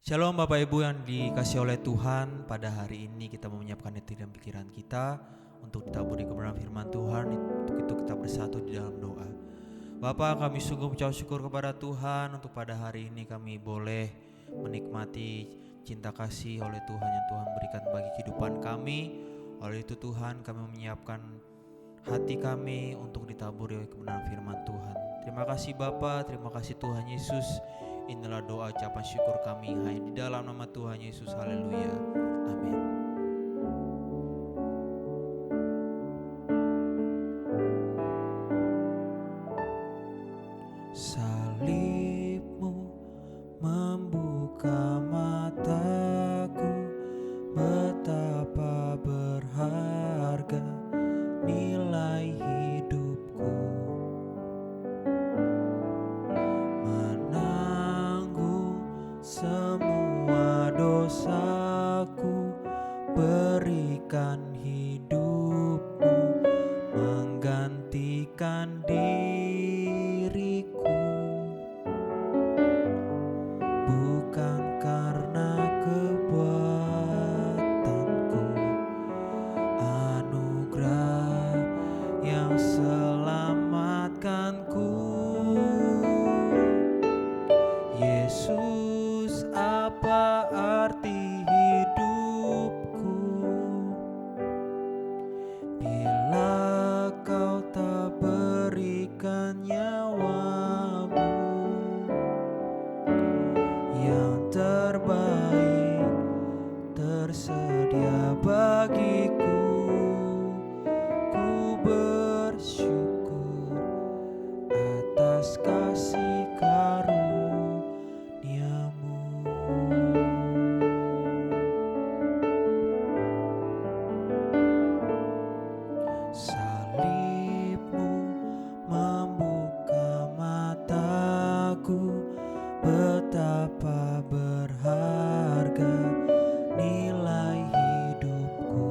Shalom Bapak Ibu yang dikasih oleh Tuhan. Pada hari ini kita mau menyiapkan hati dan pikiran kita untuk ditaburi kebenaran firman Tuhan. Untuk itu kita bersatu di dalam doa. Bapak, kami sungguh mengucap syukur kepada Tuhan untuk pada hari ini kami boleh menikmati cinta kasih oleh Tuhan yang Tuhan berikan bagi kehidupan kami. Oleh itu Tuhan, kami menyiapkan hati kami untuk ditaburi oleh kebenaran firman Tuhan. Terima kasih Bapa, terima kasih Tuhan Yesus. Inilah doa ucapan syukur kami hanya di dalam nama Tuhan Yesus. Haleluya. Amin. Salibmu membuka mataku, betapa berharga nilai hidupku, menanggung semua dosaku, berikan hidupmu menggantikan diriku, bukan karena kebuatanku, anugerah yang selamatkanku. Yesus, apa arti hidupku bila kau tak berikan nyawamu yang terbaik tersedia bagiku. Ku bersyukur atas kasih karunia-Mu. Salibmu membuka mataku, betapa berharga nilai hidupku,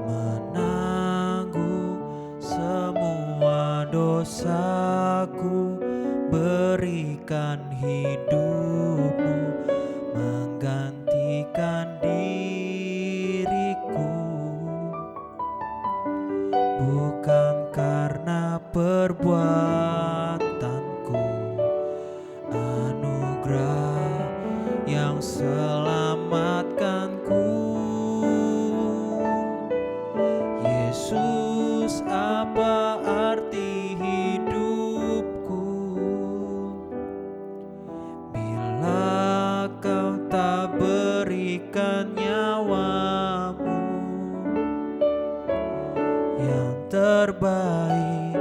menanggung semua dosaku, berikan hidupmu menggantikan diriku, bukan karena perbuatanku, anugerah yang selamatkanku. Yesus, apa arti hidupku bila kau tak berikan nyawamu yang terbaik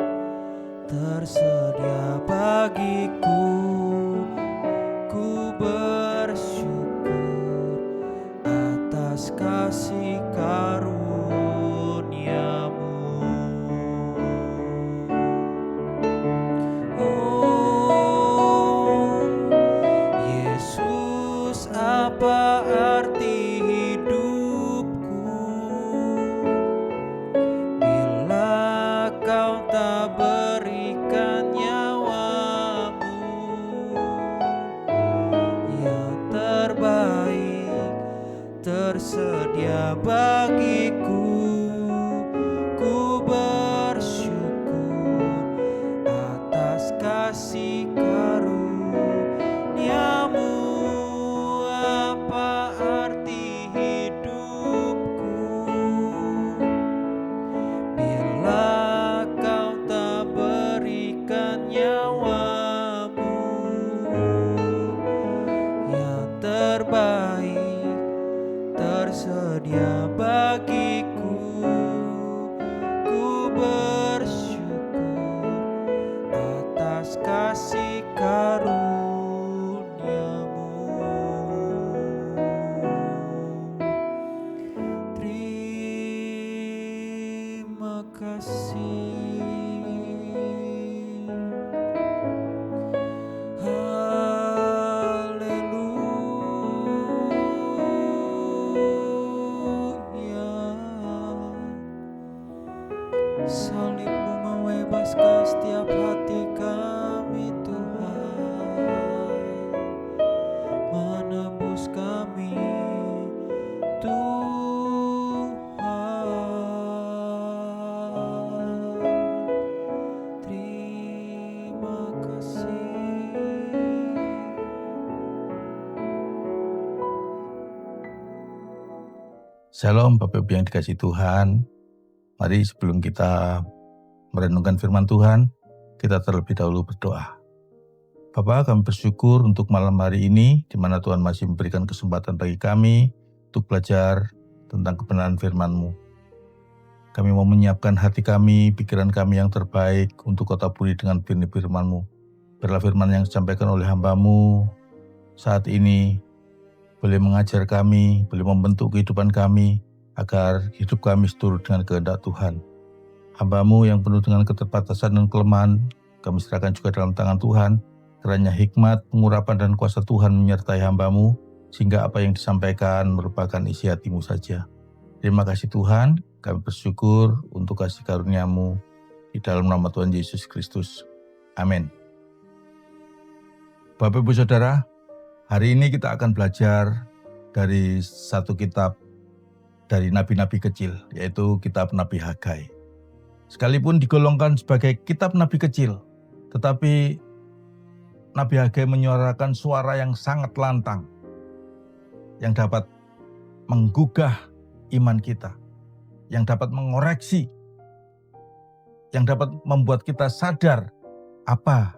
tersedia bagiku. Ku bersyukur atas kasih karunia-Mu. Oh Yesus, apa arti hidupku bila kau tak berikan nyawamu yang terbaik tersedia bagiku. Ku bersyukur atas kasih karunia-Mu. Apa arti hidupku bila kau tak berikan nyawamu yang terbaik tersedia bagiku. Ku bersyukur atas kasih Shalom Bapak Ibu yang dikasihi Tuhan. Mari sebelum kita merenungkan firman Tuhan, kita terlebih dahulu berdoa. Bapa, kami bersyukur untuk malam hari ini, di mana Tuhan masih memberikan kesempatan bagi kami untuk belajar tentang kebenaran firman-Mu. Kami mau menyiapkan hati kami, pikiran kami yang terbaik untuk Kau taburi dengan firman-Mu. Biarlah firman yang disampaikan oleh hamba-Mu saat ini boleh mengajar kami, boleh membentuk kehidupan kami, agar hidup kami seturut dengan kehendak Tuhan. Hamba-Mu yang penuh dengan keterbatasan dan kelemahan, kami serahkan juga dalam tangan Tuhan, kiranya hikmat, pengurapan, dan kuasa Tuhan menyertai hamba-Mu, sehingga apa yang disampaikan merupakan isi hati-Mu saja. Terima kasih Tuhan, kami bersyukur untuk kasih karunia-Mu, di dalam nama Tuhan Yesus Kristus. Amin. Bapak Ibu Saudara, hari ini kita akan belajar dari satu kitab dari nabi-nabi kecil, yaitu kitab Nabi Hagai. Sekalipun digolongkan sebagai kitab nabi kecil, tetapi Nabi Hagai menyuarakan suara yang sangat lantang, yang dapat menggugah iman kita, yang dapat mengoreksi, yang dapat membuat kita sadar apa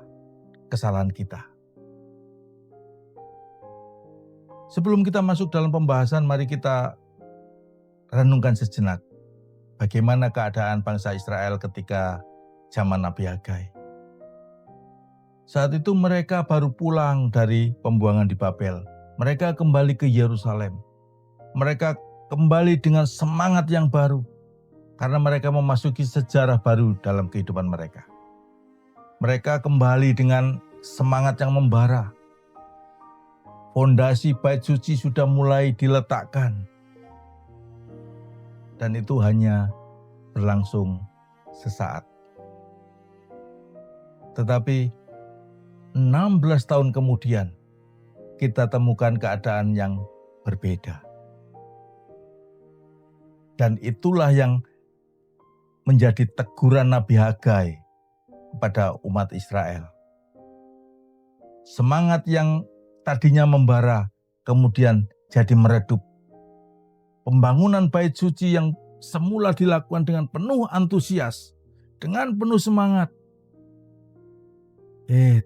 kesalahan kita. Sebelum kita masuk dalam pembahasan, mari kita renungkan sejenak bagaimana keadaan bangsa Israel ketika zaman Nabi Hagai. Saat itu mereka baru pulang dari pembuangan di Babel. Mereka kembali ke Yerusalem. Mereka kembali dengan semangat yang baru karena mereka memasuki sejarah baru dalam kehidupan mereka. Mereka kembali dengan semangat yang membara. Fondasi bait suci sudah mulai diletakkan. Dan itu hanya berlangsung sesaat. Tetapi 16 tahun kemudian kita temukan keadaan yang berbeda. Dan itulah yang menjadi teguran Nabi Hagai kepada umat Israel. Semangat yang tadinya membara kemudian jadi meredup. Pembangunan bait suci yang semula dilakukan dengan penuh antusias, dengan penuh semangat.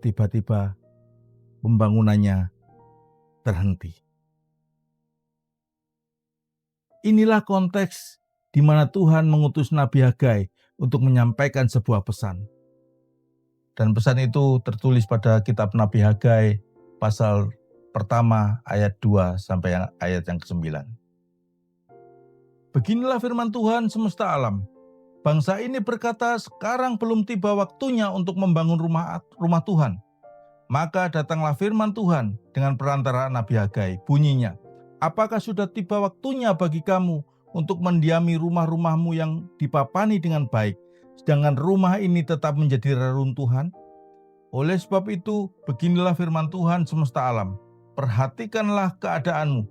Tiba-tiba pembangunannya terhenti. Inilah konteks di mana Tuhan mengutus Nabi Hagai untuk menyampaikan sebuah pesan. Dan pesan itu tertulis pada kitab Nabi Hagai pasal pertama ayat 2 sampai ayat yang ke-9. Beginilah firman Tuhan semesta alam. Bangsa ini berkata, sekarang belum tiba waktunya untuk membangun rumah Tuhan. Maka datanglah firman Tuhan dengan perantaraan Nabi Hagai. Bunyinya, apakah sudah tiba waktunya bagi kamu untuk mendiami rumah-rumahmu yang dipapani dengan baik, sedangkan rumah ini tetap menjadi reruntuhan? Oleh sebab itu, beginilah firman Tuhan semesta alam. Perhatikanlah keadaanmu.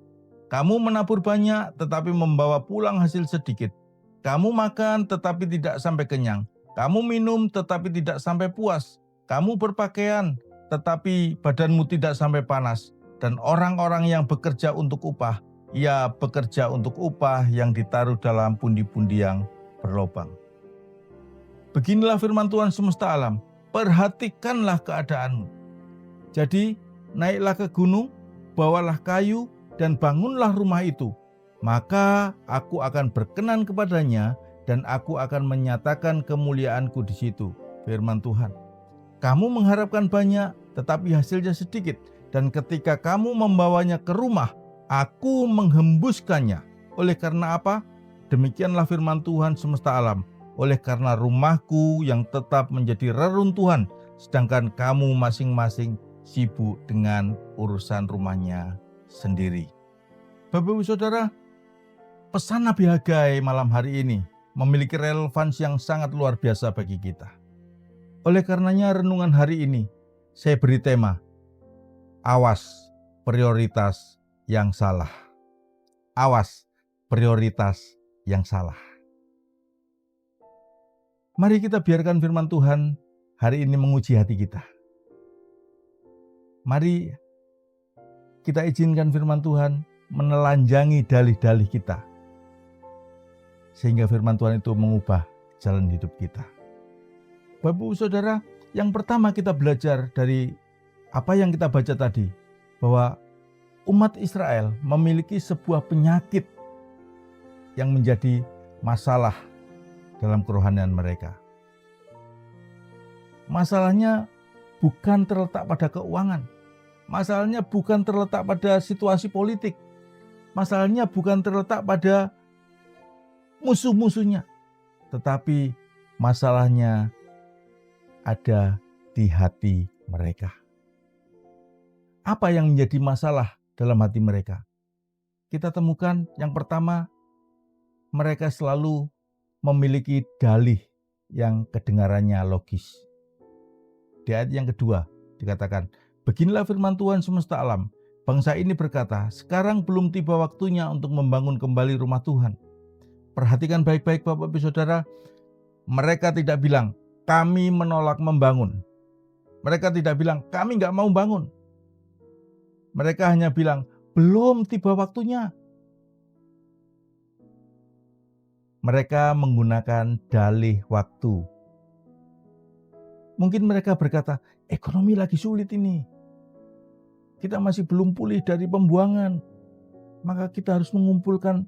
Kamu menabur banyak tetapi membawa pulang hasil sedikit. Kamu makan tetapi tidak sampai kenyang. Kamu minum tetapi tidak sampai puas. Kamu berpakaian tetapi badanmu tidak sampai panas. Dan orang-orang yang bekerja untuk upah, ia bekerja untuk upah yang ditaruh dalam pundi-pundi yang berlobang. Beginilah firman Tuhan semesta alam. Perhatikanlah keadaanmu. Jadi, naiklah ke gunung, bawalah kayu, dan bangunlah rumah itu. Maka aku akan berkenan kepadanya, dan aku akan menyatakan kemuliaanku di situ. Firman Tuhan. Kamu mengharapkan banyak, tetapi hasilnya sedikit. Dan ketika kamu membawanya ke rumah, aku menghembuskannya. Oleh karena apa? Demikianlah firman Tuhan semesta alam. Oleh karena rumahku yang tetap menjadi reruntuhan, sedangkan kamu masing-masing sibuk dengan urusan rumahnya sendiri. Bapak Ibu Saudara, pesan Nabi Hagai malam hari ini memiliki relevansi yang sangat luar biasa bagi kita. Oleh karenanya renungan hari ini saya beri tema, awas prioritas yang salah. Awas prioritas yang salah. Mari kita biarkan firman Tuhan hari ini menguji hati kita. Mari kita izinkan firman Tuhan menelanjangi dalih-dalih kita. sehingga firman Tuhan itu mengubah jalan hidup kita. Bapak Ibu Saudara, yang pertama kita belajar dari apa yang kita baca tadi, bahwa umat Israel memiliki sebuah penyakit yang menjadi masalah dalam kerohanian mereka. Masalahnya bukan terletak pada keuangan. Masalahnya bukan terletak pada situasi politik. Masalahnya bukan terletak pada musuh-musuhnya. Tetapi masalahnya ada di hati mereka. Apa yang menjadi masalah dalam hati mereka? Kita temukan yang pertama, mereka selalu memiliki dalih yang kedengarannya logis. Di ayat yang kedua dikatakan, beginilah firman Tuhan semesta alam. Bangsa ini berkata, sekarang belum tiba waktunya untuk membangun kembali rumah Tuhan. Perhatikan baik-baik Bapak Ibu Saudara, mereka tidak bilang, kami menolak membangun. Mereka tidak bilang, kami nggak mau bangun. Mereka hanya bilang, belum tiba waktunya. Mereka menggunakan dalih waktu. Mungkin mereka berkata, ekonomi lagi sulit ini. Kita masih belum pulih dari pembuangan. Maka kita harus mengumpulkan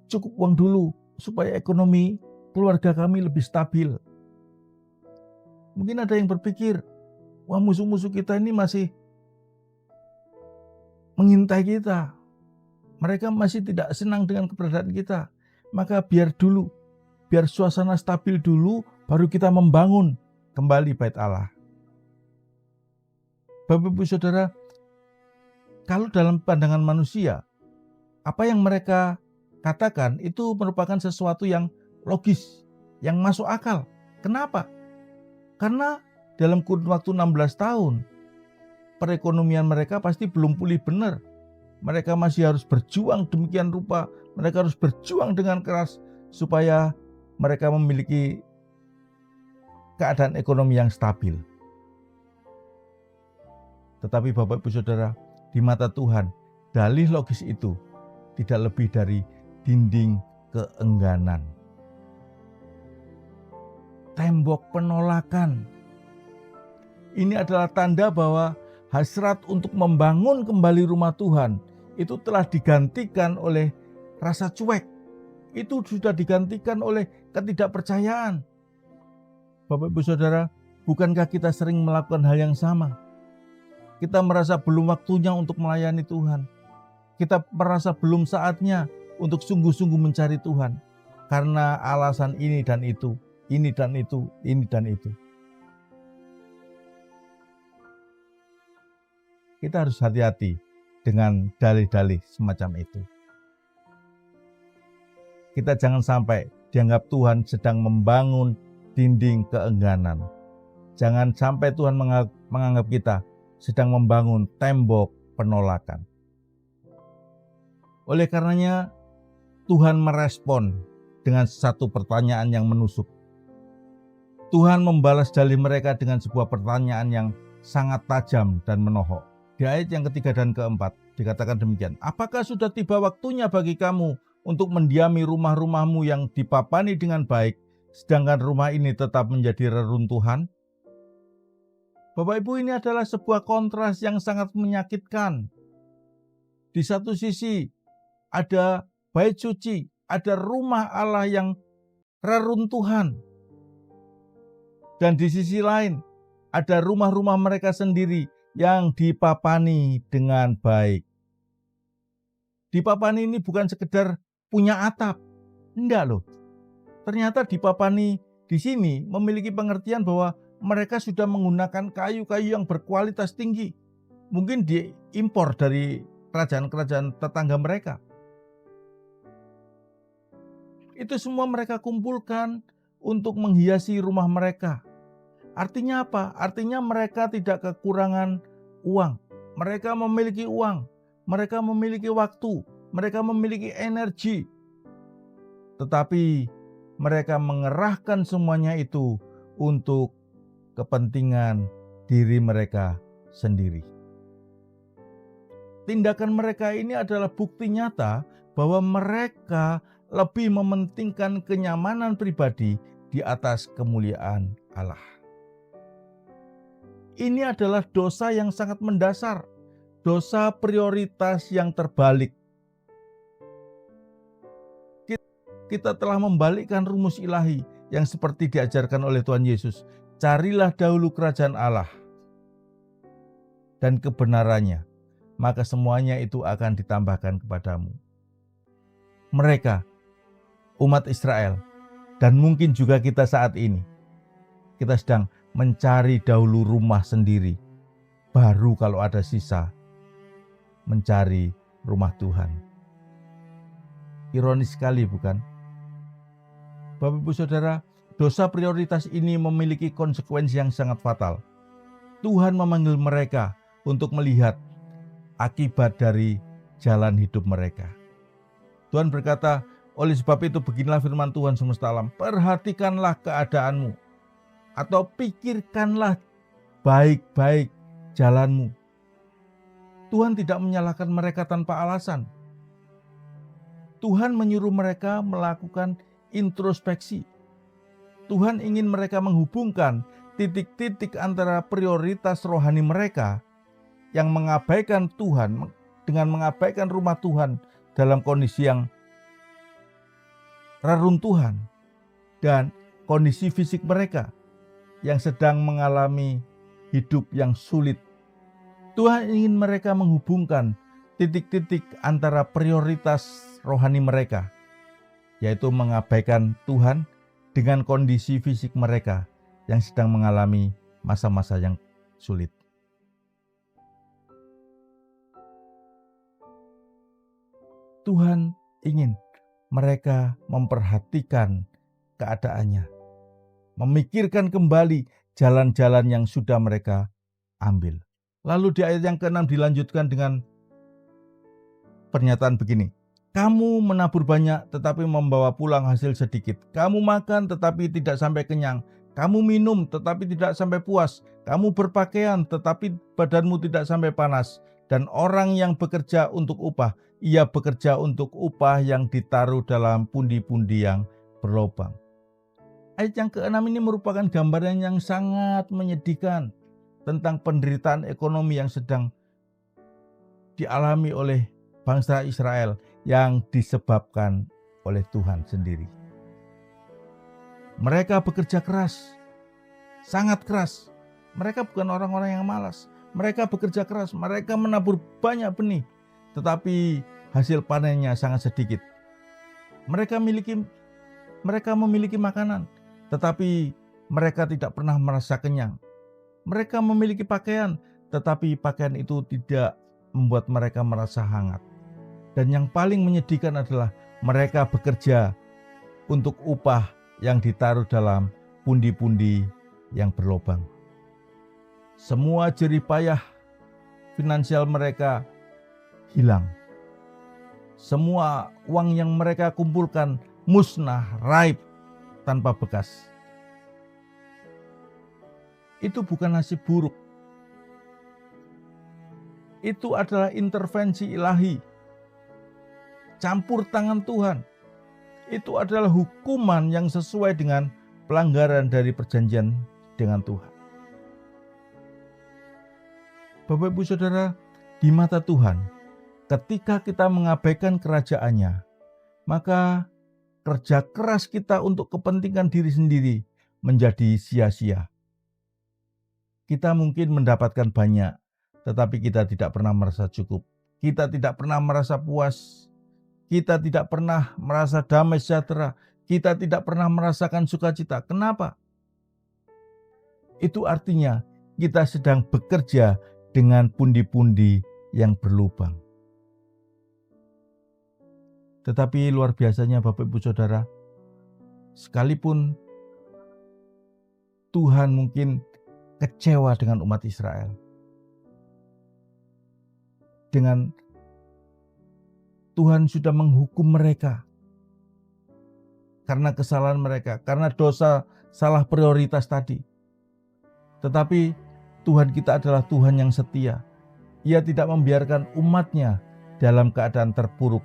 cukup uang dulu supaya ekonomi keluarga kami lebih stabil. Mungkin ada yang berpikir, wah musuh-musuh kita ini masih mengintai kita. Mereka masih tidak senang dengan keberadaan kita. Maka biar suasana stabil dulu, baru kita membangun kembali bait Allah. Bapak Ibu Saudara, kalau dalam pandangan manusia, apa yang mereka katakan itu merupakan sesuatu yang logis, yang masuk akal. Kenapa? Karena dalam kurun waktu 16 tahun, perekonomian mereka pasti belum pulih benar. Mereka masih harus berjuang demikian rupa. Mereka harus berjuang dengan keras supaya mereka memiliki keadaan ekonomi yang stabil. Tetapi Bapak Ibu Saudara, di mata Tuhan, dalih logis itu tidak lebih dari dinding keengganan. Tembok penolakan. Ini adalah tanda bahwa hasrat untuk membangun kembali rumah Tuhan itu telah digantikan oleh rasa cuek. Itu sudah digantikan oleh ketidakpercayaan. Bapak Ibu Saudara, bukankah kita sering melakukan hal yang sama? Kita merasa belum waktunya untuk melayani Tuhan. Kita merasa belum saatnya untuk sungguh-sungguh mencari Tuhan. Karena alasan ini dan itu, ini dan itu, ini dan itu. Kita harus hati-hati dengan dalih-dalih semacam itu. Kita jangan sampai dianggap Tuhan sedang membangun dinding keengganan. Jangan sampai Tuhan menganggap kita sedang membangun tembok penolakan. Oleh karenanya, Tuhan merespon dengan satu pertanyaan yang menusuk. Tuhan membalas dalih mereka dengan sebuah pertanyaan yang sangat tajam dan menohok. Di ayat yang ketiga dan keempat dikatakan demikian, apakah sudah tiba waktunya bagi kamu untuk mendiami rumah-rumahmu yang dipapani dengan baik, sedangkan rumah ini tetap menjadi reruntuhan? Bapak Ibu, ini adalah sebuah kontras yang sangat menyakitkan. Di satu sisi ada bait suci, ada rumah Allah yang reruntuhan. Dan di sisi lain ada rumah-rumah mereka sendiri yang dipapani dengan baik. Dipapani ini bukan sekedar punya atap. Enggak loh. Ternyata dipapani di sini memiliki pengertian bahwa mereka sudah menggunakan kayu-kayu yang berkualitas tinggi. Mungkin diimpor dari kerajaan-kerajaan tetangga mereka. Itu semua mereka kumpulkan untuk menghiasi rumah mereka. Artinya apa? Artinya mereka tidak kekurangan uang. Mereka memiliki uang. Mereka memiliki waktu. Mereka memiliki energi. Tetapi mereka mengerahkan semuanya itu untuk kepentingan diri mereka sendiri. Tindakan mereka ini adalah bukti nyata bahwa mereka lebih mementingkan kenyamanan pribadi di atas kemuliaan Allah. Ini adalah dosa yang sangat mendasar, dosa prioritas yang terbalik. Kita telah membalikkan rumus ilahi yang seperti diajarkan oleh Tuhan Yesus. Carilah dahulu kerajaan Allah dan kebenarannya, maka semuanya itu akan ditambahkan kepadamu. Mereka, umat Israel, dan mungkin juga kita saat ini, kita sedang mencari dahulu rumah sendiri, baru kalau ada sisa, mencari rumah Tuhan. Ironis sekali, bukan? Bapak Ibu Saudara, dosa prioritas ini memiliki konsekuensi yang sangat fatal. Tuhan memanggil mereka untuk melihat akibat dari jalan hidup mereka. Tuhan berkata, oleh sebab itu beginilah firman Tuhan semesta alam, perhatikanlah keadaanmu, atau pikirkanlah baik-baik jalanmu. Tuhan tidak menyalahkan mereka tanpa alasan. Tuhan menyuruh mereka melakukan introspeksi. Tuhan ingin mereka menghubungkan titik-titik antara prioritas rohani mereka yang mengabaikan Tuhan dengan mengabaikan rumah Tuhan dalam kondisi yang reruntuhan, dan kondisi fisik mereka yang sedang mengalami hidup yang sulit. Tuhan ingin mereka menghubungkan titik-titik antara prioritas rohani mereka, yaitu mengabaikan Tuhan, dengan kondisi fisik mereka yang sedang mengalami masa-masa yang sulit. Tuhan ingin mereka memperhatikan keadaannya, memikirkan kembali jalan-jalan yang sudah mereka ambil. Lalu di ayat yang ke-6 dilanjutkan dengan pernyataan begini. Kamu menabur banyak tetapi membawa pulang hasil sedikit. Kamu makan tetapi tidak sampai kenyang. Kamu minum tetapi tidak sampai puas. Kamu berpakaian tetapi badanmu tidak sampai panas. Dan orang yang bekerja untuk upah, ia bekerja untuk upah yang ditaruh dalam pundi-pundi yang berlubang. Ayat yang ke-6 ini merupakan gambaran yang sangat menyedihkan tentang penderitaan ekonomi yang sedang dialami oleh bangsa Israel yang disebabkan oleh Tuhan sendiri. Mereka bekerja keras, sangat keras. Mereka bukan orang-orang yang malas. Mereka bekerja keras, mereka menabur banyak benih, tetapi hasil panennya sangat sedikit. Mereka memiliki makanan, tetapi mereka tidak pernah merasa kenyang. Mereka memiliki pakaian, tetapi pakaian itu tidak membuat mereka merasa hangat. Dan yang paling menyedihkan adalah mereka bekerja untuk upah yang ditaruh dalam pundi-pundi yang berlubang. Semua jerih payah finansial mereka hilang. Semua uang yang mereka kumpulkan musnah, raib, tanpa bekas. Itu bukan nasib buruk. Itu adalah intervensi ilahi. Campur tangan Tuhan. Itu adalah hukuman yang sesuai dengan pelanggaran dari perjanjian dengan Tuhan. Bapak Ibu Saudara, di mata Tuhan, ketika kita mengabaikan kerajaannya, maka kerja keras kita untuk kepentingan diri sendiri menjadi sia-sia. Kita mungkin mendapatkan banyak, tetapi kita tidak pernah merasa cukup. Kita tidak pernah merasa puas. Kita tidak pernah merasa damai sejahtera. Kita tidak pernah merasakan sukacita. Kenapa? Itu artinya kita sedang bekerja dengan pundi-pundi yang berlubang. Tetapi luar biasanya Bapak Ibu Saudara, sekalipun Tuhan mungkin kecewa dengan umat Israel, dengan Tuhan sudah menghukum mereka karena kesalahan mereka, karena dosa salah prioritas tadi. Tetapi Tuhan kita adalah Tuhan yang setia. Ia tidak membiarkan umatnya dalam keadaan terpuruk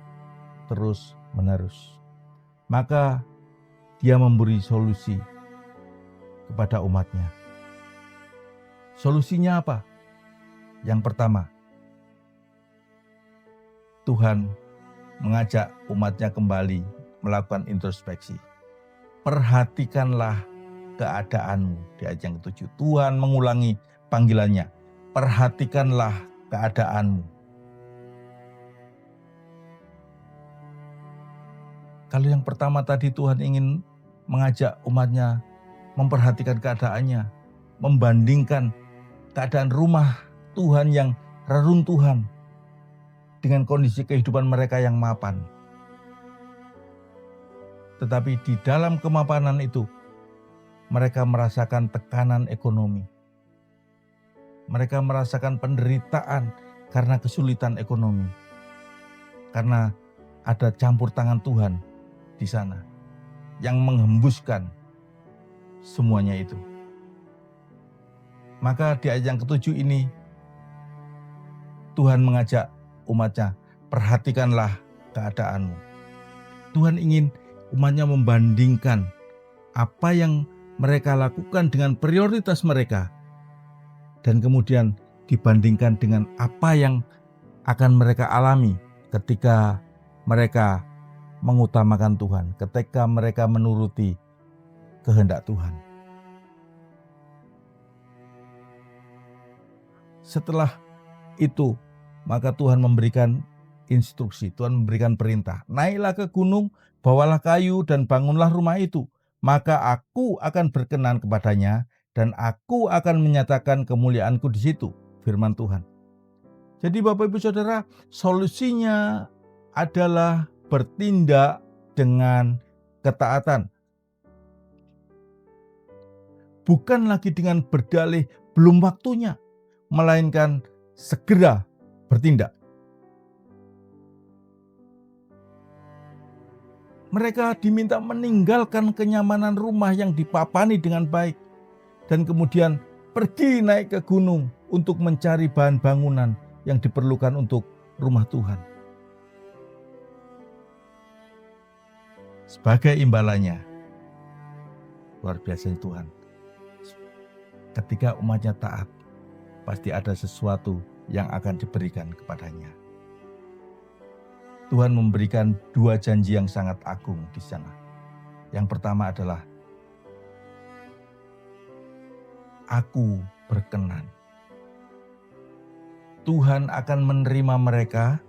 terus menerus. maka dia memberi solusi kepada umatnya. Solusinya apa? Yang pertama, Tuhan mengajak umatnya kembali melakukan introspeksi. Perhatikanlah keadaanmu. Di ayat yang ke-7, Tuhan mengulangi panggilannya. Perhatikanlah keadaanmu. Kalau yang pertama tadi Tuhan ingin mengajak umatnya memperhatikan keadaannya, membandingkan keadaan rumah Tuhan yang reruntuhan dengan kondisi kehidupan mereka yang mapan. Tetapi di dalam kemapanan itu, mereka merasakan tekanan ekonomi. Mereka merasakan penderitaan karena kesulitan ekonomi. Karena ada campur tangan Tuhan di sana yang menghembuskan semuanya itu. Maka di ayat yang ke-7 ini, Tuhan mengajak umatnya, perhatikanlah keadaanmu. Tuhan ingin umatnya membandingkan apa yang mereka lakukan dengan prioritas mereka, dan kemudian dibandingkan dengan apa yang akan mereka alami ketika mereka mengutamakan Tuhan, ketika mereka menuruti kehendak Tuhan. Setelah itu, maka Tuhan memberikan instruksi, Tuhan memberikan perintah. Naiklah ke gunung, bawalah kayu dan bangunlah rumah itu. Maka aku akan berkenan kepadanya dan aku akan menyatakan kemuliaanku di situ, firman Tuhan. Jadi Bapak Ibu Saudara, solusinya adalah bertindak dengan ketaatan. Bukan lagi dengan berdalih belum waktunya, melainkan segera bertindak. Mereka diminta meninggalkan kenyamanan rumah yang dipapani dengan baik dan kemudian pergi naik ke gunung untuk mencari bahan bangunan yang diperlukan untuk rumah Tuhan. Sebagai imbalannya, luar biasa Tuhan. Ketika umatnya taat, pasti ada sesuatu yang akan diberikan kepadanya. Tuhan memberikan 2 janji yang sangat agung di sana. Yang pertama adalah, aku berkenan. Tuhan akan menerima mereka,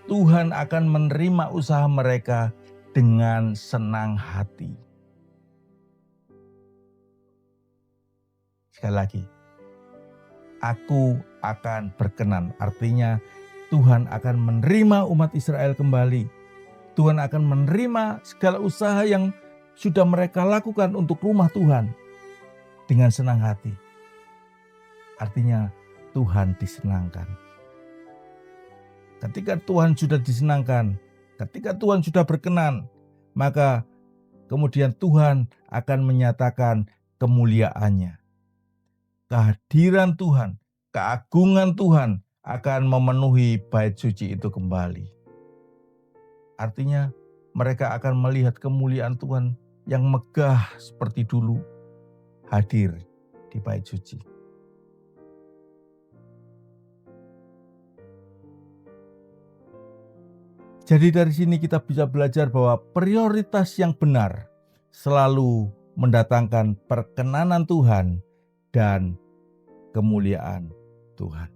Tuhan akan menerima usaha mereka dengan senang hati. Sekali lagi, aku akan berkenan. Artinya Tuhan akan menerima umat Israel kembali. Tuhan akan menerima segala usaha yang sudah mereka lakukan untuk rumah Tuhan dengan senang hati. Artinya Tuhan disenangkan. Ketika Tuhan sudah disenangkan, ketika Tuhan sudah berkenan, maka kemudian Tuhan akan menyatakan kemuliaannya. Kehadiran Tuhan, keagungan Tuhan akan memenuhi bait suci itu kembali. Artinya mereka akan melihat kemuliaan Tuhan yang megah seperti dulu hadir di bait suci. Jadi dari sini kita bisa belajar bahwa prioritas yang benar selalu mendatangkan perkenanan Tuhan dan kemuliaan Tuhan.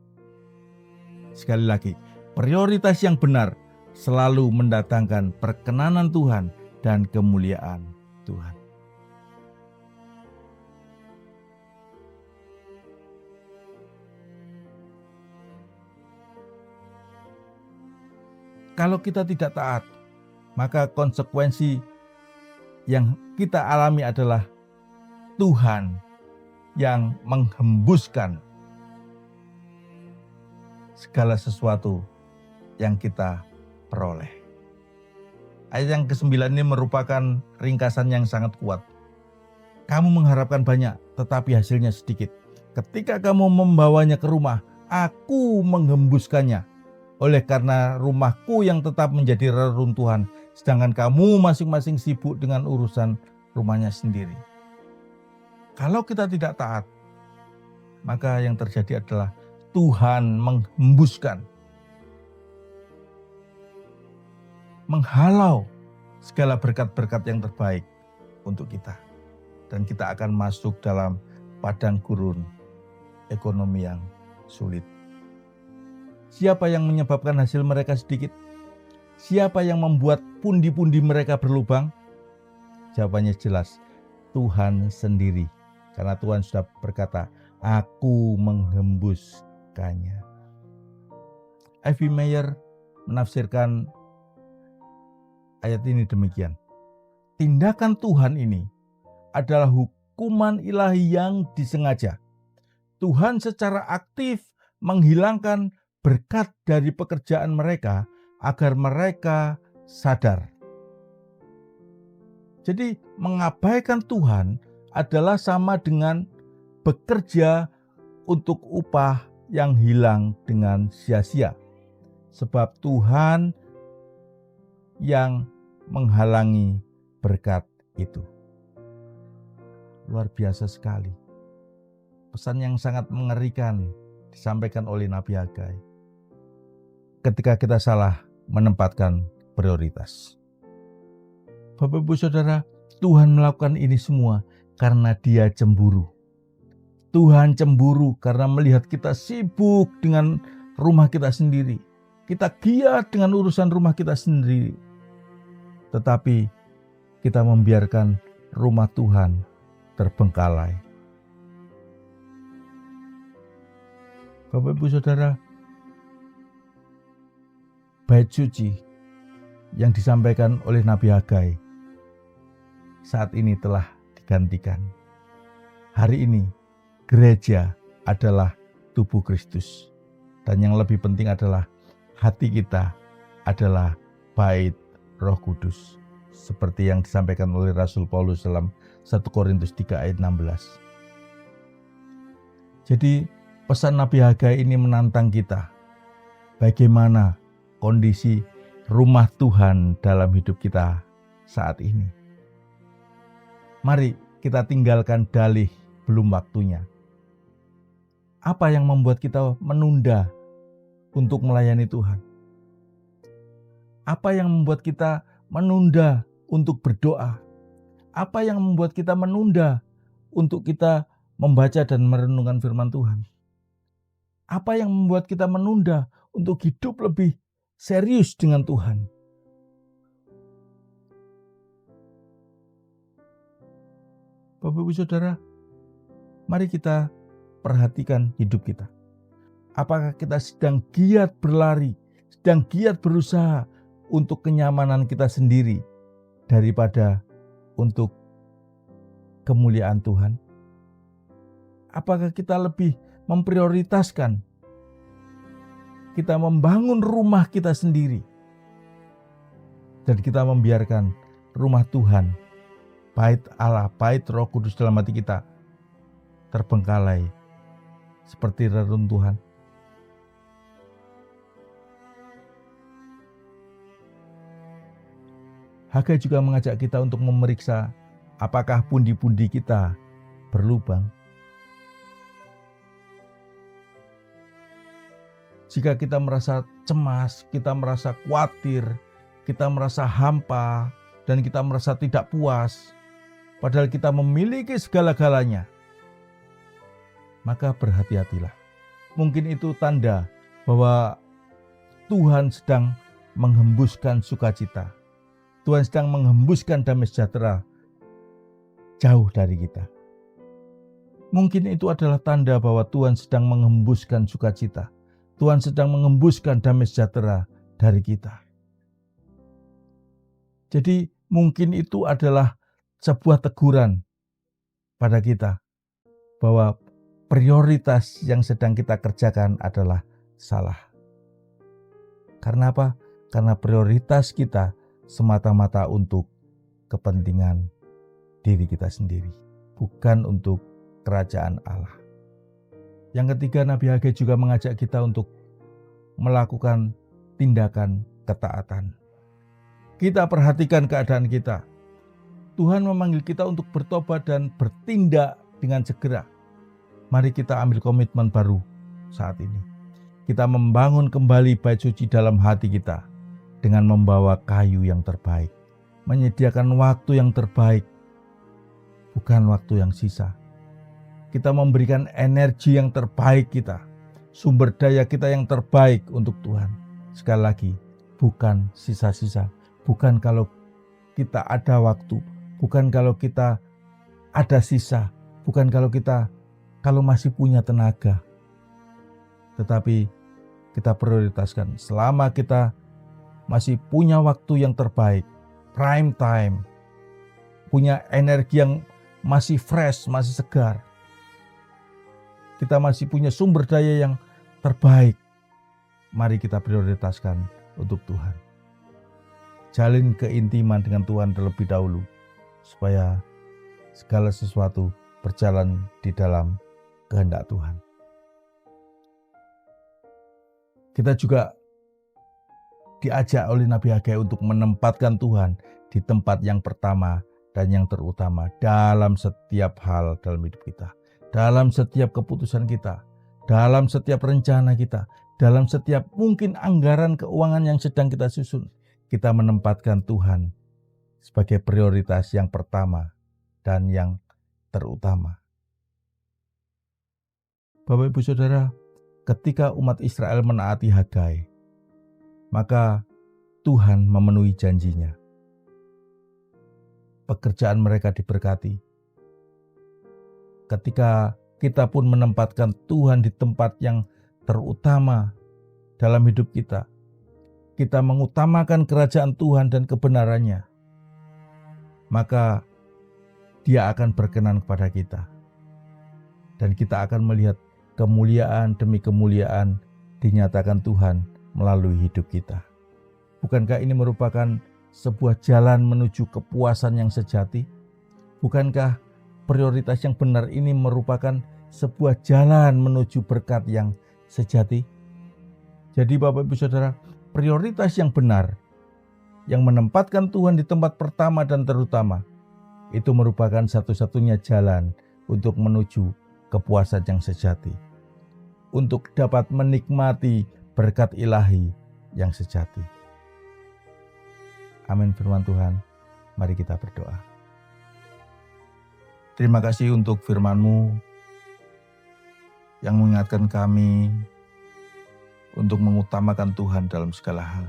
Sekali lagi, prioritas yang benar selalu mendatangkan perkenanan Tuhan dan kemuliaan Tuhan. Kalau kita tidak taat, maka konsekuensi yang kita alami adalah Tuhan yang menghembuskan segala sesuatu yang kita peroleh. Ayat yang ke-9 ini merupakan ringkasan yang sangat kuat. Kamu mengharapkan banyak, tetapi hasilnya sedikit. Ketika kamu membawanya ke rumah, aku menghembuskannya. Oleh karena rumahku yang tetap menjadi reruntuhan, sedangkan kamu masing-masing sibuk dengan urusan rumahnya sendiri. Kalau kita tidak taat, maka yang terjadi adalah Tuhan menghalau segala berkat-berkat yang terbaik untuk kita. Dan kita akan masuk dalam padang gurun ekonomi yang sulit. Siapa yang menyebabkan hasil mereka sedikit? Siapa yang membuat pundi-pundi mereka berlubang? Jawabannya jelas, Tuhan sendiri. Karena Tuhan sudah berkata, aku menghembuskannya. F.B. Meyer menafsirkan ayat ini demikian. Tindakan Tuhan ini adalah hukuman ilahi yang disengaja. Tuhan secara aktif menghilangkan berkat dari pekerjaan mereka agar mereka sadar. Jadi mengabaikan Tuhan adalah sama dengan bekerja untuk upah yang hilang dengan sia-sia. Sebab Tuhan yang menghalangi berkat itu. Luar biasa sekali. Pesan yang sangat mengerikan disampaikan oleh Nabi Hagai. Ketika kita salah menempatkan prioritas. Bapak Ibu Saudara, Tuhan melakukan ini semua karena Dia cemburu. Tuhan cemburu karena melihat kita sibuk dengan rumah kita sendiri. Kita giat dengan urusan rumah kita sendiri. Tetapi kita membiarkan rumah Tuhan terbengkalai. Bapak Ibu Saudara, bait suci yang disampaikan oleh Nabi Hagai saat ini telah digantikan. Hari ini gereja adalah tubuh Kristus. Dan yang lebih penting adalah hati kita adalah bait Roh Kudus. Seperti yang disampaikan oleh Rasul Paulus dalam 1 Korintus 3 ayat 16. Jadi pesan Nabi Hagai ini menantang kita. Bagaimana kondisi rumah Tuhan dalam hidup kita saat ini. Mari kita tinggalkan dalih belum waktunya. Apa yang membuat kita menunda untuk melayani Tuhan? Apa yang membuat kita menunda untuk berdoa? Apa yang membuat kita menunda untuk kita membaca dan merenungkan firman Tuhan? Apa yang membuat kita menunda untuk hidup lebih serius dengan Tuhan? Bapak Ibu Saudara, mari kita perhatikan hidup kita. Apakah kita sedang giat berlari, sedang giat berusaha untuk kenyamanan kita sendiri daripada untuk kemuliaan Tuhan? Apakah kita lebih memprioritaskan kita membangun rumah kita sendiri dan kita membiarkan rumah Tuhan, bait Allah, bait Roh Kudus dalam hati kita terbengkalai seperti reruntuhan? Hagai juga mengajak kita untuk memeriksa apakah pundi-pundi kita berlubang. Jika kita merasa cemas, kita merasa khawatir, kita merasa hampa, dan kita merasa tidak puas, padahal kita memiliki segala-galanya, maka berhati-hatilah. Mungkin itu tanda bahwa Tuhan sedang menghembuskan sukacita. Tuhan sedang menghembuskan damai sejahtera jauh dari kita. Mungkin itu adalah tanda bahwa Tuhan sedang menghembuskan sukacita. Tuhan sedang menghembuskan damai sejahtera dari kita. Jadi mungkin itu adalah sebuah teguran pada kita bahwa prioritas yang sedang kita kerjakan adalah salah. Karena apa? Karena prioritas kita semata-mata untuk kepentingan diri kita sendiri, bukan untuk kerajaan Allah. Yang ketiga, Nabi Hagai juga mengajak kita untuk melakukan tindakan ketaatan. Kita perhatikan keadaan kita. Tuhan memanggil kita untuk bertobat dan bertindak dengan segera. Mari kita ambil komitmen baru saat ini. Kita membangun kembali bait suci dalam hati kita dengan membawa kayu yang terbaik, menyediakan waktu yang terbaik, bukan waktu yang sisa. Kita memberikan energi yang terbaik kita, sumber daya kita yang terbaik untuk Tuhan. Sekali lagi, bukan sisa-sisa, bukan kalau kita ada waktu, bukan kalau kita ada sisa, bukan kalau masih punya tenaga. Tetapi kita prioritaskan selama kita masih punya waktu yang terbaik, prime time, punya energi yang masih fresh, masih segar. Kita masih punya sumber daya yang terbaik. Mari kita prioritaskan untuk Tuhan. Jalin keintiman dengan Tuhan terlebih dahulu, supaya segala sesuatu berjalan di dalam kehendak Tuhan. Kita juga diajak oleh Nabi Hagai untuk menempatkan Tuhan di tempat yang pertama dan yang terutama dalam setiap hal dalam hidup kita, dalam setiap keputusan kita, dalam setiap rencana kita, dalam setiap mungkin anggaran keuangan yang sedang kita susun. Kita menempatkan Tuhan sebagai prioritas yang pertama dan yang terutama. Bapak Ibu Saudara, ketika umat Israel menaati Hagai, maka Tuhan memenuhi janjinya. Pekerjaan mereka diberkati. Ketika kita pun menempatkan Tuhan di tempat yang terutama dalam hidup kita, kita mengutamakan kerajaan Tuhan dan kebenarannya, maka Dia akan berkenan kepada kita. Dan kita akan melihat kemuliaan demi kemuliaan dinyatakan Tuhan melalui hidup kita. Bukankah ini merupakan sebuah jalan menuju kepuasan yang sejati? Bukankah prioritas yang benar ini merupakan sebuah jalan menuju berkat yang sejati? Jadi Bapak Ibu Saudara, prioritas yang benar, yang menempatkan Tuhan di tempat pertama dan terutama, itu merupakan satu-satunya jalan untuk menuju kepuasan yang sejati, untuk dapat menikmati berkat ilahi yang sejati. Amin firman Tuhan. Mari kita berdoa. Terima kasih untuk firman-Mu yang mengingatkan kami untuk mengutamakan Tuhan dalam segala hal.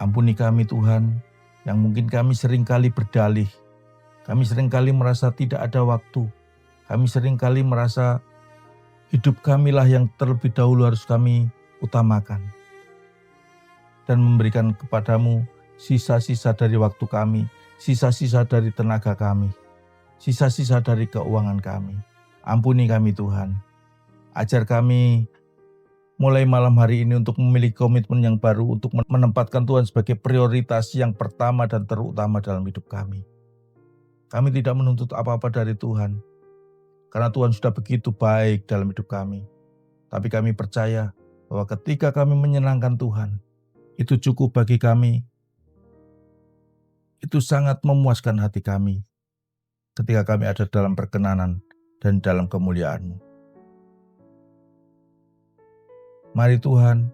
Ampuni kami Tuhan, yang mungkin kami seringkali berdalih. Kami seringkali merasa tidak ada waktu. Kami seringkali merasa hidup kamilah yang terlebih dahulu harus kami utamakan. Dan memberikan kepadamu sisa-sisa dari waktu kami, sisa-sisa dari tenaga kami, sisa-sisa dari keuangan kami. Ampuni kami Tuhan. Ajar kami mulai malam hari ini untuk memiliki komitmen yang baru untuk menempatkan Tuhan sebagai prioritas yang pertama dan terutama dalam hidup kami. Kami tidak menuntut apa-apa dari Tuhan, karena Tuhan sudah begitu baik dalam hidup kami. Tapi kami percaya bahwa ketika kami menyenangkan Tuhan, itu cukup bagi kami. Itu sangat memuaskan hati kami ketika kami ada dalam perkenanan dan dalam kemuliaan-Mu. Mari Tuhan,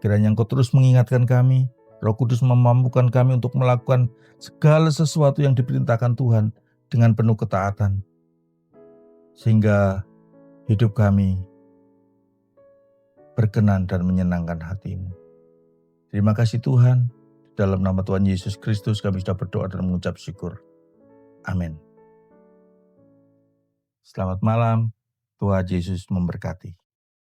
kiranya Engkau terus mengingatkan kami, Roh Kudus memampukan kami untuk melakukan segala sesuatu yang diperintahkan Tuhan dengan penuh ketaatan, sehingga hidup kami berkenan dan menyenangkan hati-Mu. Terima kasih Tuhan, dalam nama Tuhan Yesus Kristus kami sudah berdoa dan mengucap syukur. Amin. Selamat malam, Tuhan Yesus memberkati.